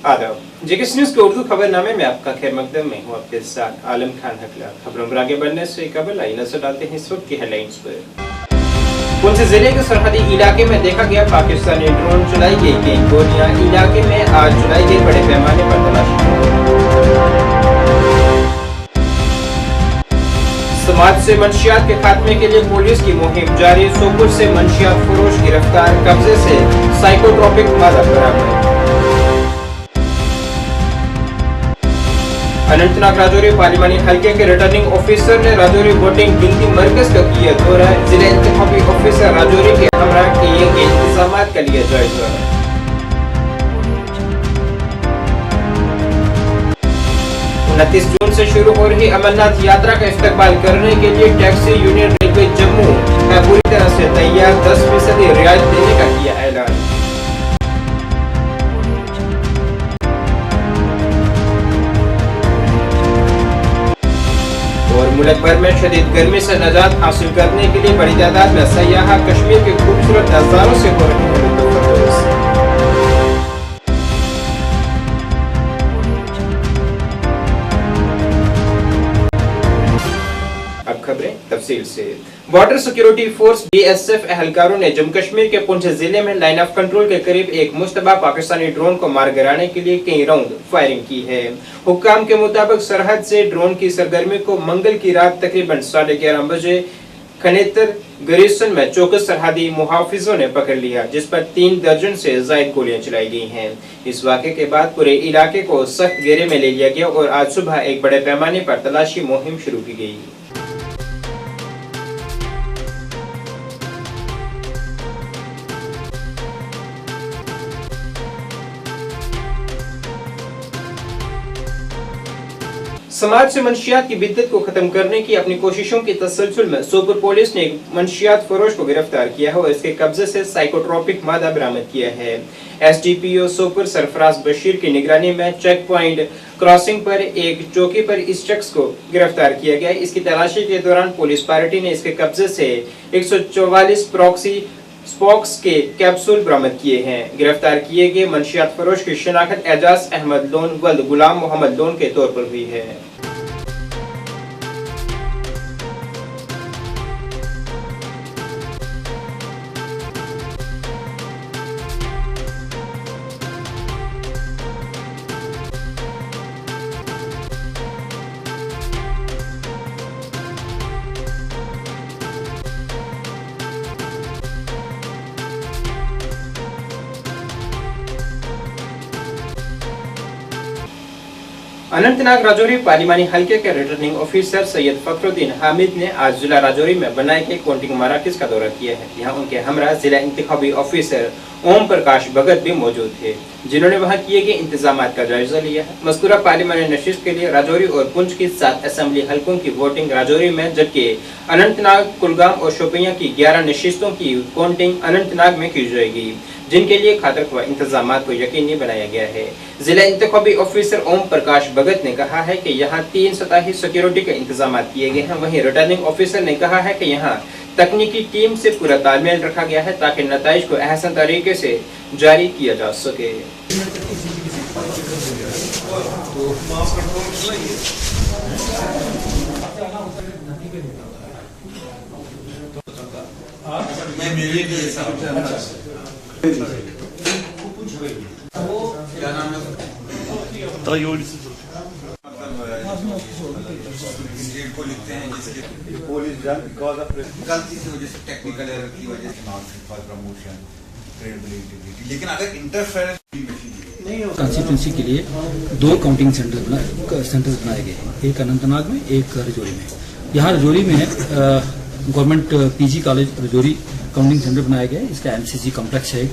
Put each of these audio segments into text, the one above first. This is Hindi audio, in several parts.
आदाब, जेकेएस न्यूज के उर्दू खबरनामे में आपका खैर मकदम में हूँ आपके साथ आलम खान हकला। खबरों पर आगे बढ़ने से कबल आई नजर डालते हैं इस वक्त की हेडलाइंस पर। पुंछ जिले के सरहदी इलाके में देखा गया पाकिस्तानी ड्रोन, चलाई गई गोलियां। इलाके में आज चलाई गई बड़े पैमाने पर तलाशी। समाज से मंशियात के खात्मे के लिए पुलिस की मुहिम जारी। सोपुर से मंशियात फरोश गिरफ्तार, कब्जे से साइकोट्रोपिक मादा बरामद। अनंतनाग राजौरी पार्लिमानी हल्के के रिटर्निंग ऑफिसर ने राजौरी वोटिंग गिनती मरकज का किया दौरा। जिला इंतखाबी ऑफिसर राजौरी के हमरा किए गए इंतजाम का लिया जायजा। 29 जून से शुरू हो रही अमरनाथ यात्रा का इस्तकबाल करने के लिए टैक्सी यूनियन रेलवे जम्मू है पूरी तरह से तैयार। 10% रियायत देने का किया ऐलान। और मुल्क भर में शदीद गर्मी से निजात हासिल करने के लिए बड़ी तादाद में सयाह कश्मीर के खूबसूरत नजारों से हो रहे हैं लुत्फ। अब खबरें तफसील से। बॉर्डर सिक्योरिटी फोर्स बीएसएफ एहलकारों ने जम्मू कश्मीर के पुंछ जिले में लाइन ऑफ कंट्रोल के करीब एक मुश्तबा पाकिस्तानी ड्रोन को मार गिराने के लिए कई राउंड फायरिंग की है। हुक्काम के मुताबिक सरहद से ड्रोन की सरगर्मी को मंगल की रात तकरीबन 11:30 बजे खनेतर गरीसन में चौकस सरहदी मुहाफिजों ने पकड़ लिया, जिस पर 3 दर्जन से ज्यादा गोलियां चलाई गई हैं। इस वाक़े के बाद पूरे इलाके को सख्त घेरे में ले लिया गया और आज सुबह एक बड़े पैमाने पर तलाशी मुहिम शुरू की गई। समाज से मंशियात की बिद्दत को खत्म करने की अपनी कोशिशों की तसलसल में सोपुर पुलिस ने एक मंशियात फरोश को गिरफ्तार किया है और इसके कब्जे से साइकोट्रोपिक मादा बरामद किया है। एसडीपीओ सोपुर सरफराज बशीर की निगरानी में चेक पॉइंट क्रॉसिंग पर एक चौकी पर इस शख्स को गिरफ्तार किया गया। इसकी तलाशी के दौरान पुलिस पार्टी ने इसके कब्जे से 144 प्रॉक्सी स्पोक्स के कैप्सूल बरामद किए हैं। गिरफ्तार किए गए मंशियात फरोश की शिनाख्त एजाज अहमद लोन वल्द गुलाम मोहम्मद लोन के तौर पर हुई है। अनंतनाग राजौरी पार्लिमानी हल्के के रिटर्निंग ऑफिसर सैयद फखरुद्दीन हामिद ने आज जिला राजौरी में बनाए गए काउंटिंग मराकज का दौरा किया है। यहाँ उनके हमरा जिला इंतखाबी ऑफिसर ओम प्रकाश भगत भी मौजूद थे, जिन्होंने वहाँ किए गए इंतजाम का जायजा लिया है। मज़कूरा पार्लिमानी नशिस्त के लिए राजौरी और पुंछ की 7 असेंबली हल्कों की वोटिंग राजौरी में, जबकि अनंतनाग, कुलगाम और शोपियां की 11 नशिस्तों की काउंटिंग अनंतनाग में की जाएगी, जिनके लिए खातर इंतजाम को यकीनी बनाया गया है। जिला इंतखाबी ऑफिसर ओम प्रकाश भगत ने कहा है कि यहाँ 3 सतही सिक्योरिटी के इंतजाम किए गए हैं। वहीं रिटर्निंग ऑफिसर ने कहा है कि यहाँ तकनीकी टीम से पूरा तालमेल रखा गया है ताकि नताइज को अहसन तरीके से जारी किया जा सके। को लिखते हैं जिसके पुलिस गलती की वजह से, टेक्निकल एरर की वजह से, नॉट फॉर प्रमोशन, क्रेडिबिलिटी। लेकिन अगर इंटरफेरेंस कंस्टिट्यूंसी के लिए 2 काउंटिंग सेंटर बनाए गए हैं, एक अनंतनाग में, एक रजौरी में। यहाँ रजौरी में government PG college Rajouri counting centre बनाया गया है। इसका एमसीसी कॉम्प्लेक्स है,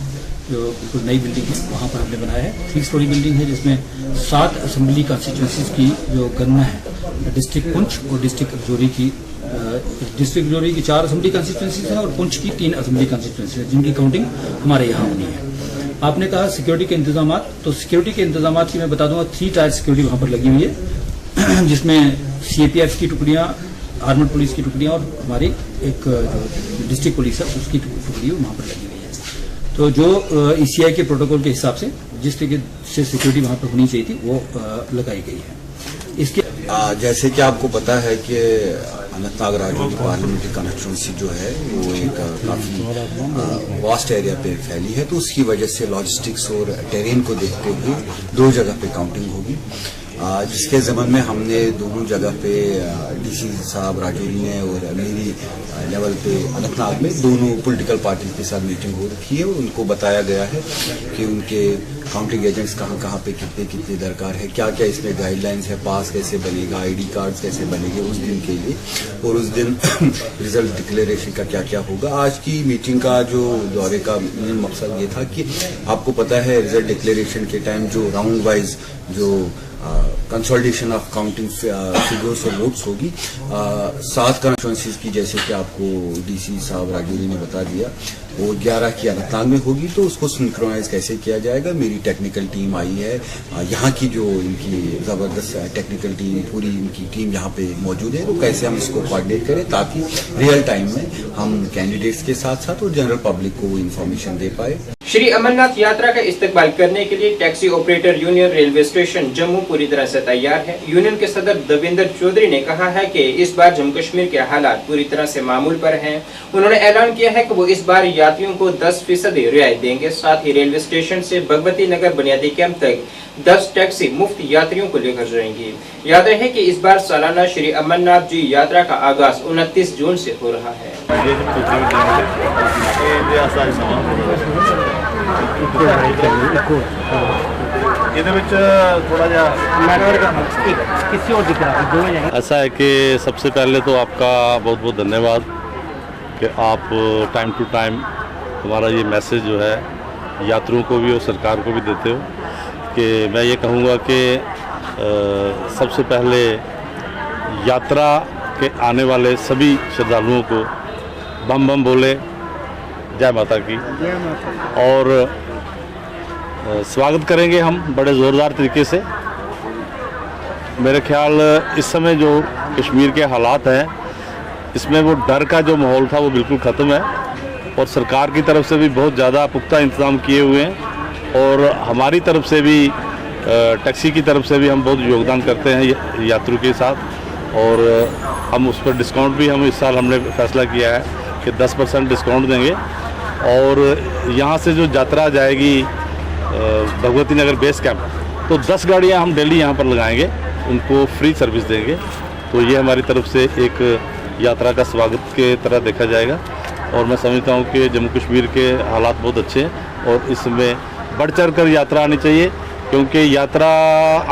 जो बिल्कुल नई बिल्डिंग है, वहाँ पर हमने बनाया है। 3 स्टोरी बिल्डिंग है, जिसमें 7 असेंबली कॉन्स्टिट्यूंसीज की जो गणना है, डिस्ट्रिक्ट पुंछ और डिस्ट्रिक्ट रजौरी की, डिस्ट्रिक्ट रजौरी की 4 असेंबली कॉन्स्टिट्यूंसीज हैं और पुंछ की 3 असेंबली कॉन्स्टिट्यूंसी है, जिनकी काउंटिंग हमारे यहाँ होनी है। आपने कहा सिक्योरिटी के इंतजाम, तो सिक्योरिटी के इंतजाम की मैं बता दूंगा 3 टायर सिक्योरिटी वहाँ पर लगी हुई है, जिसमें सीएपीएफ की टुकड़ियाँ, आर्मड पुलिस की टुकड़ियाँ और हमारी एक डिस्ट्रिक्ट पुलिस है उसकी टुकड़ी वहाँ पर लगी हुई है। तो जो ईसीआई के प्रोटोकॉल के हिसाब से जिस तरीके से सिक्योरिटी वहाँ पर होनी चाहिए थी वो लगाई गई है। इसके जैसे कि आपको पता है कि अनंतनाग राजौरी पार्लियामेंट्री कॉन्स्टिट्यूंसी जो है वो एक काफी वास्ट एरिया पे फैली है, तो उसकी वजह से लॉजिस्टिक्स और टेरेन को देखते हुए 2 जगह पे काउंटिंग होगी, जिसके ज़मन में हमने दोनों जगह पे डीसी साहब राजौरी में और मेरी लेवल पे अनंतनाग में दोनों पॉलिटिकल पार्टी के साथ मीटिंग हो रखी है। उनको बताया गया है कि उनके काउंटिंग एजेंट्स कहाँ पे कितने दरकार है, क्या क्या इसमें गाइडलाइंस है, पास कैसे बनेगा, आईडी कार्ड्स कैसे बनेंगे उस दिन के लिए, और उस दिन रिजल्ट डिक्लेरेशन का क्या क्या होगा। आज की मीटिंग का जो दौरे का मेन मकसद ये था कि आपको पता है रिजल्ट डिक्लेरेशन के टाइम जो राउंड वाइज जो कंसोलिडेशन ऑफ काउंटिंग फिगर्स और वोट्स होगी 7 कॉन्स्टिट्यूंसीज की, जैसे कि आपको डीसी साहब राजौरी ने बता दिया, वो 11 की अनंतनाग में होगी, तो उसको सिंक्रोनाइज कैसे किया जाएगा। मेरी टेक्निकल टीम आई है, यहाँ की जो इनकी जबरदस्त टेक्निकल टीम, पूरी इनकी टीम यहाँ पे मौजूद है, तो कैसे हम इसको कोऑर्डिनेट करें ताकि रियल टाइम में हम कैंडिडेट्स के साथ साथ और जनरल पब्लिक को इन्फॉर्मेशन दे पाए। श्री अमरनाथ यात्रा का इस्तकबाल करने के लिए taxi operator union railway station Jammu पूरी तरह से तैयार है। यूनियन के सदर देवेंद्र चौधरी ने कहा है कि इस बार जम्मू कश्मीर के हालात पूरी तरह से मामूल पर हैं। उन्होंने ऐलान किया है कि वो इस बार यात्रियों को 10% रियायत देंगे। साथ ही रेलवे स्टेशन से भगवती नगर बुनियादी कैंप तक 10 टैक्सी मुफ्त यात्रियों को लेकर जाएंगी। याद रहे कि इस बार सालाना श्री अमरनाथ जी यात्रा का आगाज 29 जून से हो रहा है। ऐसा है कि सबसे पहले तो आपका बहुत बहुत धन्यवाद कि आप टाइम टू टाइम हमारा ये मैसेज जो है यात्रियों को भी और सरकार को भी देते हो कि मैं ये कहूँगा कि सबसे पहले यात्रा के आने वाले सभी श्रद्धालुओं को बम बम बोले, जय माता की, और स्वागत करेंगे हम बड़े ज़ोरदार तरीके से। मेरे ख्याल इस समय जो कश्मीर के हालात हैं इसमें वो डर का जो माहौल था वो बिल्कुल ख़त्म है, और सरकार की तरफ से भी बहुत ज़्यादा पुख्ता इंतज़ाम किए हुए हैं, और हमारी तरफ से भी टैक्सी की तरफ से भी हम बहुत योगदान करते हैं यात्रियों के साथ, और हम उस पर डिस्काउंट भी हम इस साल हमने फैसला किया है कि 10% डिस्काउंट देंगे। और यहाँ से जो यात्रा जाएगी भगवती नगर बेस कैंप, तो 10 गाड़ियाँ हम डेली यहाँ पर लगाएंगे, उनको फ्री सर्विस देंगे। तो ये हमारी तरफ से एक यात्रा का स्वागत के तरह देखा जाएगा, और मैं समझता हूँ कि जम्मू कश्मीर के हालात बहुत अच्छे हैं और इसमें बढ़ चढ़ कर यात्रा आनी चाहिए, क्योंकि यात्रा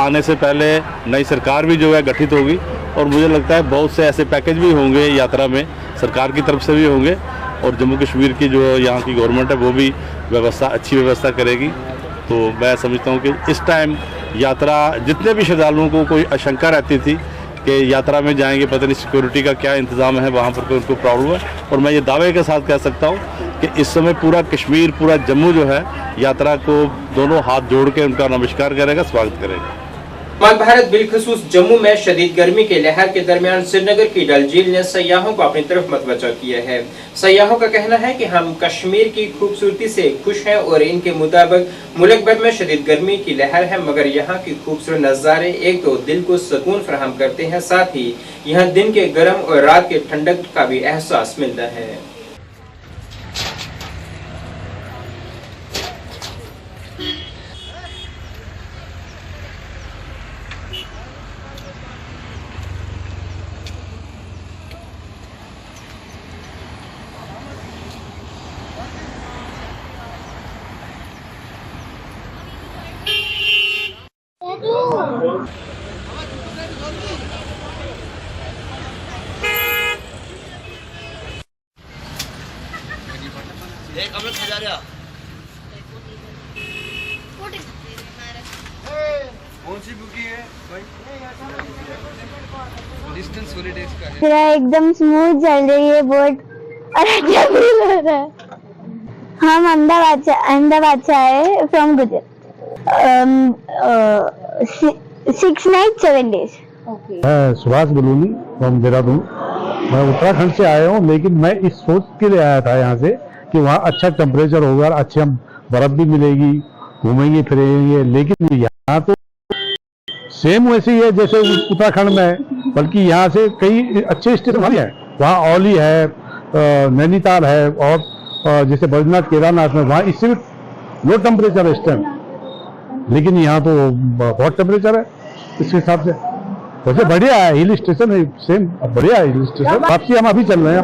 आने से पहले नई सरकार भी जो है गठित होगी, और मुझे लगता है बहुत से ऐसे पैकेज भी होंगे यात्रा में, सरकार की तरफ से भी होंगे, और जम्मू कश्मीर की जो यहाँ की गवर्नमेंट है वो भी अच्छी व्यवस्था करेगी। तो मैं समझता हूँ कि इस टाइम यात्रा जितने भी श्रद्धालुओं को कोई आशंका रहती थी कि यात्रा में जाएंगे पता नहीं सिक्योरिटी का क्या इंतज़ाम है, वहाँ पर कोई उनको प्रॉब्लम है, और मैं ये दावे के साथ कह सकता हूँ कि इस समय पूरा कश्मीर, पूरा जम्मू जो है यात्रा को दोनों हाथ जोड़ के उनका नमस्कार करेगा, स्वागत करेगा। भारत बिलखसूस जम्मू में शदीद गर्मी के लहर के दरमियान श्रीनगर की डल झील ने सयाहों को अपनी तरफ मतवज्जा किया है। सयाहों का कहना है कि हम कश्मीर की खूबसूरती से खुश हैं और इनके मुताबिक मुल्क भर में शदीद गर्मी की लहर है, मगर यहाँ की खूबसूरत नज़ारे एक तो दिल को सुकून फराहम करते हैं, साथ ही यहाँ दिन के गर्म और रात के ठंडक का भी एहसास मिलता है। कौन सी बुकी है भाई? डिस्टेंस हॉलीडेज का है। मेरा एकदम स्मूथ चल रही है बोट और अच्छा फील हो रहा है। हम अहमदाबाद से आए फ्रॉम गुजरात। 6 nights 7 days। मैं सुभाष बलूनी फ्रॉम देहरादून। मैं उत्तराखंड से आया हूँ, लेकिन मैं इस सोच के लिए आया था यहाँ से कि वहाँ अच्छा टेम्परेचर होगा, अच्छी बर्फ भी मिलेगी घूमेंगे फिरेंगे, लेकिन यहाँ तो सेम वैसे ही है जैसे उत्तराखंड में है, बल्कि यहाँ से कई अच्छे स्टेशन है। वहाँ औली है, नैनीताल है, और जैसे बद्रीनाथ केदारनाथ में वहाँ इससे भी लो टेम्परेचर है इस टाइम, लेकिन यहाँ तो बहुत टेम्परेचर है इसके हिसाब से। वैसे बढ़िया है, हिल स्टेशन है, सेम बढ़िया है हिल स्टेशन। वापसी हम अभी चल रहे हैं,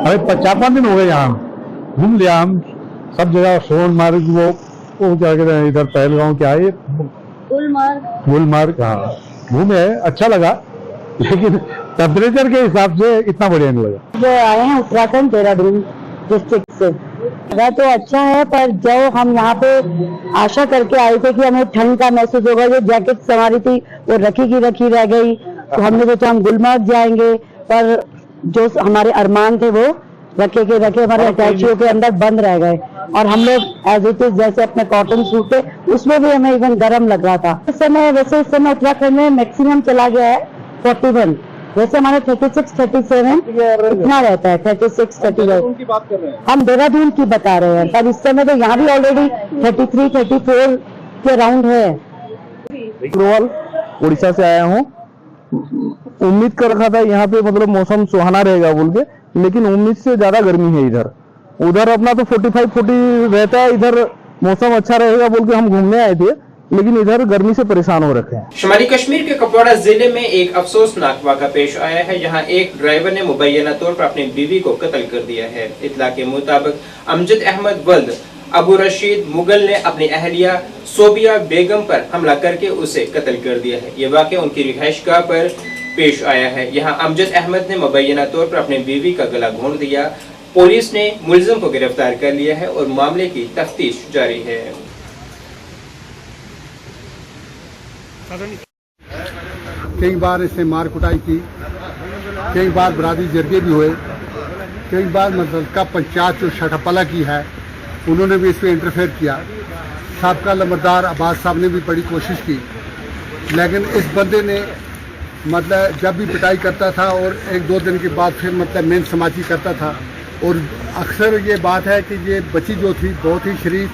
हमें 4-5 दिन हो गए, यहाँ घूम लिया हम सब जगह। सोनमार्ग, वो क्या कहते हैं इधर पहलगांव, क्या है गुलमार्ग, हाँ घूमे, अच्छा लगा, लेकिन टेम्परेचर के हिसाब से इतना बढ़िया नहीं लगा। जो आए हैं उत्तराखंड देहरादून डिस्ट्रिक्ट से, जगह तो अच्छा है, पर जो हम यहाँ पे आशा करके आए थे कि हमें ठंड का महसूस होगा, जो जैकेट हमारी थी वो रखी की रखी रह गई, तो हमने सोचा हम गुलमर्ग जाएंगे, पर जो हमारे अरमान थे वो रखे के रखे हमारे अटैचियों के अंदर बंद रह गए, और हम लोग एज इट इज जैसे अपने कॉटन सूट थे उसमें भी हमें इवन गर्म लग रहा था। इस समय वैसे इस समय उत्तराखंड में मैक्सिमम चला गया है 41, वैसे हमारे 36-37 इतना रहता है, 36-38 की बात कर रहे हैं हम, देहरादून की बता रहे हैं, पर इस समय तो यहाँ भी ऑलरेडी 33-34 के अराउंड है। अग्रवाल उड़ीसा से आया हूँ। उम्मीद कर रखा था यहाँ पे मतलब मौसम सुहाना रहेगा बोल के, लेकिन उम्मीद से ज्यादा गर्मी है इधर। उधर अपना तो 45-40 रहता है, इधर मौसम अच्छा रहेगा बोल के हम घूमने आए थे, लेकिन इधर गर्मी से परेशान हो रखे हैं। शुमाली कश्मीर के कुपवाड़ा जिले में एक अफसोसनाक वाक़ा पेश आया है, जहां एक ड्राइवर ने मुबैना तौर पर अपनी बीवी को कत्ल कर दिया है। इत्तला के मुताबिक अमजद अहमद वल्द अबू रशीद मुगल ने अपनी अहलिया सोबिया बेगम पर हमला करके उसे कत्ल कर दिया है। ये वाक़या उनकी रिहाइशगाह पर पेश आया है। यहाँ अमजद अहमद ने मुबैना तौर पर अपनी बीवी का गला घोंट दिया। पुलिस ने मुलजिम को गिरफ्तार कर लिया है और मामले की तफ्तीश जारी है। कई बार इसने मार कुटाई की, कई बार बरादरी जरगे भी हुए, कई बार मतलब पंचायत जो शटपला की है उन्होंने भी इस पर इंटरफेयर किया। साबका लंबरदार अब्बास साहब ने भी बड़ी कोशिश की, लेकिन इस बंदे ने मतलब जब भी पिटाई करता था और 1-2 दिन के बाद फिर मतलब मेन समाजी करता था। और अक्सर ये बात है कि ये बच्ची जो थी बहुत ही शरीफ,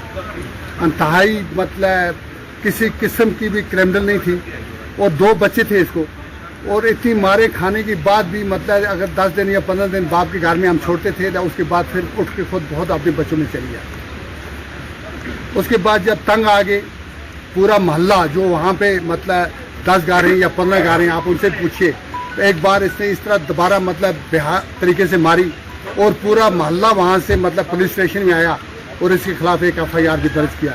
इंतहाई मतलब किसी किस्म की भी क्रिमिनल नहीं थी, और 2 बच्चे थे इसको, और इतनी मारे खाने के बाद भी मतलब अगर 10 दिन या 15 दिन बाप के घर में हम छोड़ते थे तो उसके बाद फिर उठ के खुद बहुत अपने बच्चों में चली गया। उसके बाद जब तंग आ गए पूरा मोहल्ला जो वहाँ पे मतलब 10 घर हैं या 15 घर हैं, आप उनसे पूछिए, तो एक बार इसने इस तरह दोबारा मतलब बेहाल तरीके से मारी और पूरा मोहल्ला वहाँ से मतलब पुलिस स्टेशन में आया और इसके खिलाफ एक FIR भी दर्ज किया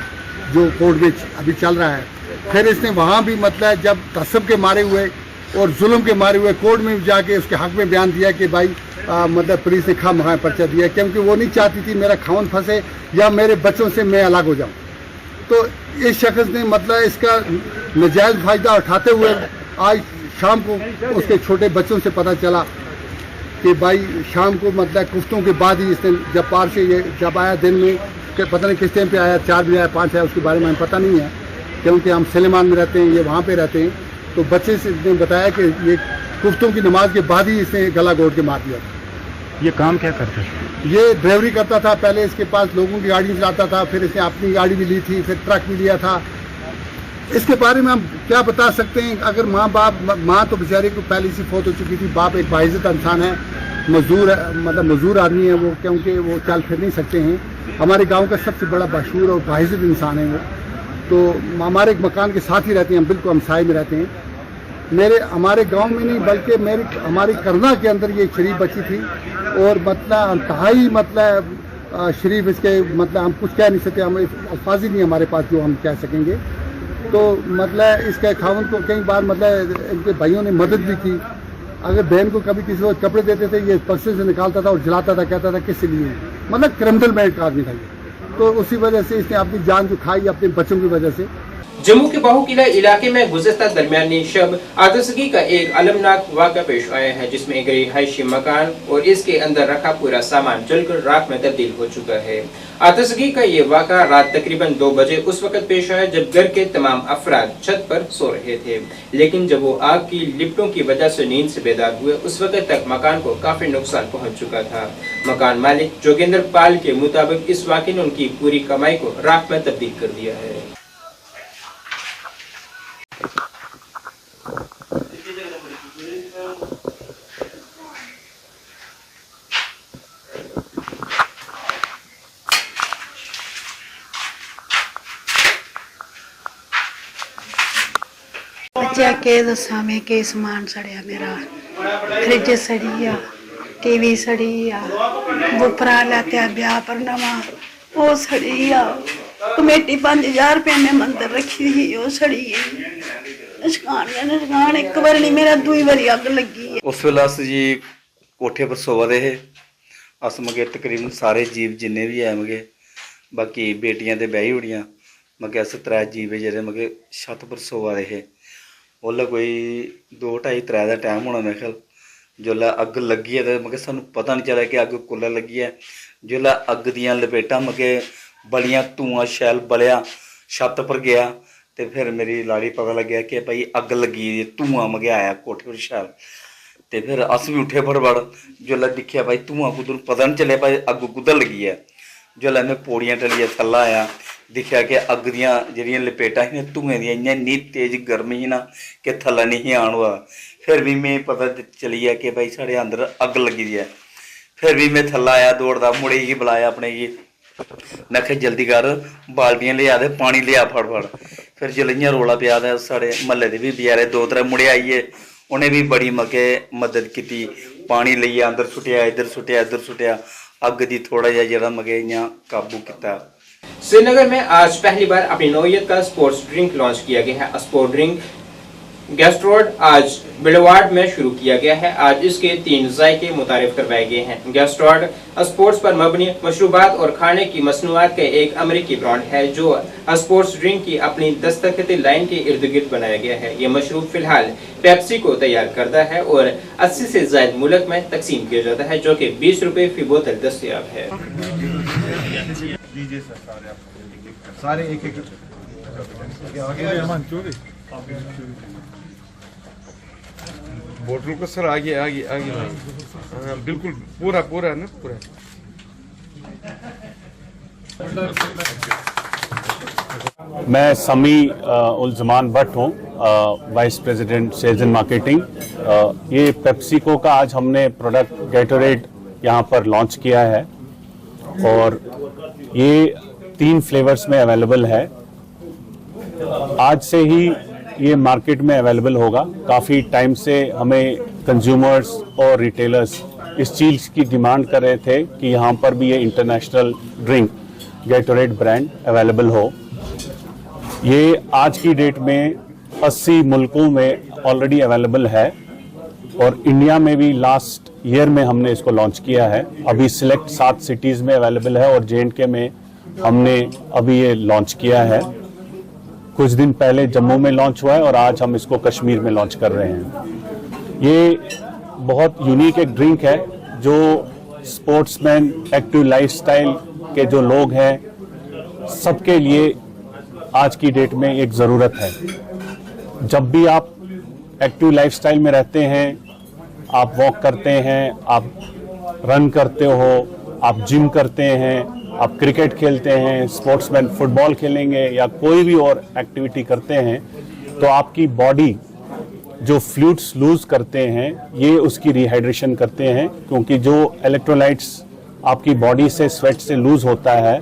जो कोर्ट में अभी चल रहा है। फिर इसने वहाँ भी मतलब जब तसब के मारे हुए और जुल्म के मारे हुए कोर्ट में भी जाके उसके हक में बयान दिया कि भाई मतलब पुलिस ने खामखा पर्चा दिया, क्योंकि वो नहीं चाहती थी मेरा खावन फंसे या मेरे बच्चों से मैं अलग हो जाऊँ। तो इस शख्स ने मतलब इसका नाजायज़ फ़ायदा उठाते हुए आज शाम को उसके छोटे बच्चों से पता चला कि भाई शाम को मतलब कुफ्तों के बाद ही इसने जब पार से ये जब आया दिन में कि पता नहीं किस टाइम पे आया, 4 बजे आया 5 आया, उसके बारे में हमें पता नहीं है क्योंकि हम सलेमान में रहते हैं, ये वहाँ पे रहते हैं। तो बच्चे से ने बताया कि ये कुफ्तों की नमाज के बाद ही इसने गला घोट के मार दिया। ये काम क्या करता है? ये ड्राइवरी करता था, पहले इसके पास लोगों की गाड़ी चलाता था, फिर इसने अपनी गाड़ी भी ली थी, फिर ट्रक भी लिया था। इसके बारे में हम क्या बता सकते हैं? अगर माँ तो बेचारे को पहले से फौत हो चुकी थी, बाप एक बाइज्जत इंसान है, मजदूर मतलब मजदूर आदमी है वो, क्योंकि वो चल फिर नहीं सकते हैं। हमारे गांव का सबसे बड़ा मशहूर और बाइज्जत इंसान है वो। तो हमारे एक मकान के साथ ही रहते हैं, हम बिल्कुल हमसाए में रहते हैं। हमारे गांव में नहीं बल्कि हमारी करना के अंदर ये शरीफ बच्ची थी और मतलब इंतहाई मतलब शरीफ इसके मतलब हम कुछ कह नहीं सकते, हम अल्फाज ही नहीं हमारे पास जो हम कह सकेंगे। तो मतलब इसके खावन को कई बार मतलब इनके भाइयों ने मदद भी की। अगर बहन को कभी किसी को कपड़े देते थे ये पर्से से निकालता था और जलाता था, कहता था किस लिए, मतलब क्रिमिनल मैंड का आदमी था ये। तो उसी वजह से इसने अपनी जान जो खाई अपने बच्चों की वजह से। जम्मू के बाहूकिला इलाके में गुज़श्ता दरमियानी शब आतिशगी का एक अलमनाक वाक़ा पेश आया है, जिसमें एक रिहायशी मकान और इसके अंदर रखा पूरा सामान जलकर राख में तब्दील हो चुका है। आतिशगी का ये वाक़ा रात तकरीबन 2 बजे उस वक्त पेश आया जब घर के तमाम अफराद छत पर सो रहे थे, लेकिन जब वो आग की लिपटों की वजह से नींद से बेदार हुए उस वक्त तक मकान को काफी नुकसान पहुँच चुका था। मकान मालिक जोगिंदर पाल के मुताबिक इस वाक़े ने उनकी पूरी कमाई को राख में तब्दील कर दिया है। के दसा में के समान सड़िया मेरा फ्रिज सड़ी आ टीवी सड़ी आ बुपरा लाते ब्याह पर नवा वो सड़ी आ कमेटी 5000 रुपये में मंदिर रखी थी वो सड़ी नशकान एक बार नहीं मेरा दुई बारी अग लगी है। उस वेले अस जी कोठे पर सोवा दे अस मगे तकरीबन सारे जीव जिन्ने भी है मगे बाकी बेटियां ते ब्याही उड़ियां मगे अस 3 जीव जेह्ड़े मगे छत पर सोवा दे हे ओल्लै कोई 2-2:30-3 दा टाइम होना मेरे ख्याल जोल्लै अग्ग लगी है तो मगे सानू पता नहीं चला कि अग्ग कुल्लै लगी है। जोल्लै अग्ग दियां लपेटां मगे बड़ियां धुआं शैल बलिया छत पर गया तो फिर मेरी लाड़ी पता लग्या कि भाई अग्ग लगी धुआं मगे आया कोठे पर शैल तो फिर अस भी उठे फटफट जोल्लै दिक्खेआ भाई धुआं कुद्धर पता नहीं चलेआ भाई अग्ग कुद्धर लगी है। जोल्लै मैं पौड़ियां टलियै थल्ला आया दिक्खेआ कि अग्ग दियां जेह्ड़ियां लपेटां ही धुएं दियां इन्नी इन्नी तेज गर्मी ही ना कि थल्ला नहीं आन होआ। फिर भी मैं पता चली गया कि भाई साढ़े अंदर अग्ग लगी दी है। फिर भी मैं थल्ला आया दौड़दा मुड़े गी बुलाया अपने गी मैं आखेआ जल्दी कर बाल्टियां लिया दे पानी लिया फटफट। फिर जिसलै इ'यां रौला पेआ ते साढ़े म्हल्ले दे भी बचैरे 2-3 मुड़े आइए उ'नें भी बड़ी मगे मदद की पानी लेइयै अंदर सुट्टेआ इधर सुट्टेआ इधर सुट्टेआ अग्ग दी थोड़ा जिहा जेह्ड़ा मगे इ'यां काबू कीता। श्रीनगर में आज पहली बार अपनी नौयत का स्पोर्ट्स ड्रिंक लॉन्च किया गया है। स्पोर्ट ड्रिंक गैस्ट्रोड आज बिलवाड़ में शुरू किया गया है। आज इसके 3 जायके मुतारिफ करवाए गए हैं। गैस्ट्रोड स्पोर्ट्स पर मबनी मशरूबात और खाने की मसनूआत का एक अमेरिकी ब्रांड है जो स्पोर्ट्स ड्रिंक की अपनी दस्तखती लाइन के इर्द गिर्द बनाया गया है। ये मशरूब फिलहाल पेप्सी को तैयार करता है और 80 से ज्यादा मुल्क में तकसीम किया जाता है जो कि 20 रुपए फी बोतल दस्तयाब है। सारे एक बोतल को सर आगे आगे आगे हाँ, बिल्कुल पूरा पूरा ना पूरा। मैं समी उल जमान भट्ट हूँ vice president sales and marketing. ये पेप्सिको का आज हमने प्रोडक्ट गैटोरेड यहाँ पर लॉन्च किया है और ये 3 फ्लेवर्स में अवेलेबल है। आज से ही ये मार्केट में अवेलेबल होगा। काफ़ी टाइम से हमें कंज्यूमर्स और रिटेलर्स इस चीज़ की डिमांड कर रहे थे कि यहाँ पर भी ये इंटरनेशनल ड्रिंक गैटोरेड ब्रांड अवेलेबल हो। ये आज की डेट में 80 मुल्कों में ऑलरेडी अवेलेबल है और इंडिया में भी लास्ट ईयर में हमने इसको लॉन्च किया है। अभी सिलेक्ट 7 सिटीज़ में अवेलेबल है और J&K में हमने अभी ये लॉन्च किया है। कुछ दिन पहले जम्मू में लॉन्च हुआ है और आज हम इसको कश्मीर में लॉन्च कर रहे हैं। ये बहुत यूनिक एक ड्रिंक है जो स्पोर्ट्समैन एक्टिव लाइफस्टाइल के जो लोग हैं सबके लिए आज की डेट में एक ज़रूरत है। जब भी आप एक्टिव लाइफस्टाइल में रहते हैं, आप वॉक करते हैं, आप रन करते हो, आप जिम करते हैं, आप क्रिकेट खेलते हैं, स्पोर्ट्समैन फुटबॉल खेलेंगे या कोई भी और एक्टिविटी करते हैं तो आपकी बॉडी जो फ्लूइड्स लूज करते हैं ये उसकी रिहाइड्रेशन करते हैं क्योंकि जो इलेक्ट्रोलाइट्स आपकी बॉडी से स्वेट से लूज होता है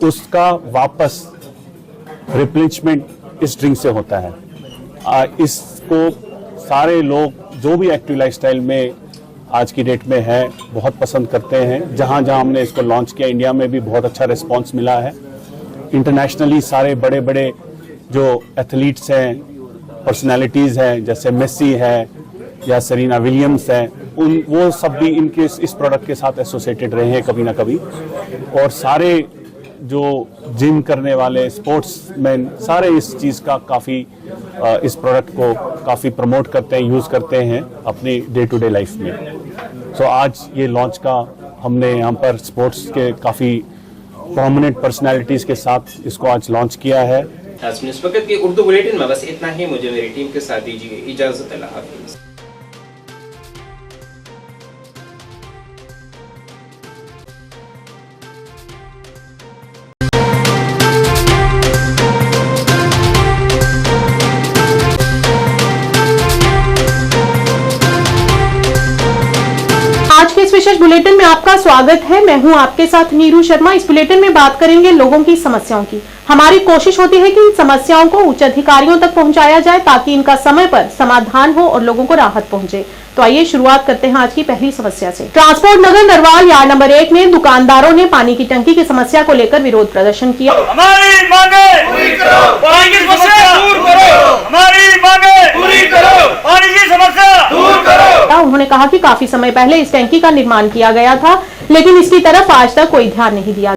उसका वापस रिप्लेनिशमेंट इस ड्रिंक से होता है। इसको सारे लोग जो भी एक्टिव लाइफस्टाइल में आज की डेट में है बहुत पसंद करते हैं। जहाँ जहाँ हमने इसको लॉन्च किया इंडिया में भी बहुत अच्छा रिस्पांस मिला है। इंटरनेशनली सारे बड़े बड़े जो एथलीट्स हैं, पर्सनालिटीज़ हैं जैसे मेसी है या सेरेना विलियम्स हैं, वो सब भी इनके इस प्रोडक्ट के साथ एसोसिएटेड रहे हैं कभी ना कभी। और सारे जो जिम करने वाले स्पोर्ट्समैन सारे इस चीज़ का काफ़ी इस प्रोडक्ट को काफ़ी प्रमोट करते हैं, यूज़ करते हैं अपनी डे टू डे लाइफ में। सो आज ये लॉन्च का हमने यहाँ पर स्पोर्ट्स के काफ़ी प्रोमिनेंट पर्सनालिटीज़ के साथ इसको आज लॉन्च किया है। इस वक्त के उर्दू बुलेटिन में बस इतना ही। मुझे मेरी टीम के साथ दीजिए इजाज़त। अल्लाह हाफिज़। आज के इस विशेष बुलेटिन में आपका स्वागत है। मैं हूं आपके साथ नीरू शर्मा। इस बुलेटिन में बात करेंगे लोगों की समस्याओं की। हमारी कोशिश होती है कि इन समस्याओं को उच्च अधिकारियों तक पहुंचाया जाए ताकि इनका समय पर समाधान हो और लोगों को राहत पहुंचे। तो आइए शुरुआत करते हैं आज की पहली समस्या से। ट्रांसपोर्ट नगर नरवाल यार्ड नंबर 1 में दुकानदारों ने पानी की टंकी की समस्या को लेकर विरोध प्रदर्शन किया। हमारी मांगे पूरी करो, पानी की समस्या दूर करो, हमारी मांगे पूरी करो, पानी की समस्या दूर करो। उन्होंने कहा कि काफी समय पहले इस टंकी का निर्माण किया गया था, लेकिन इसकी तरफ आज तक कोई ध्यान नहीं दिया।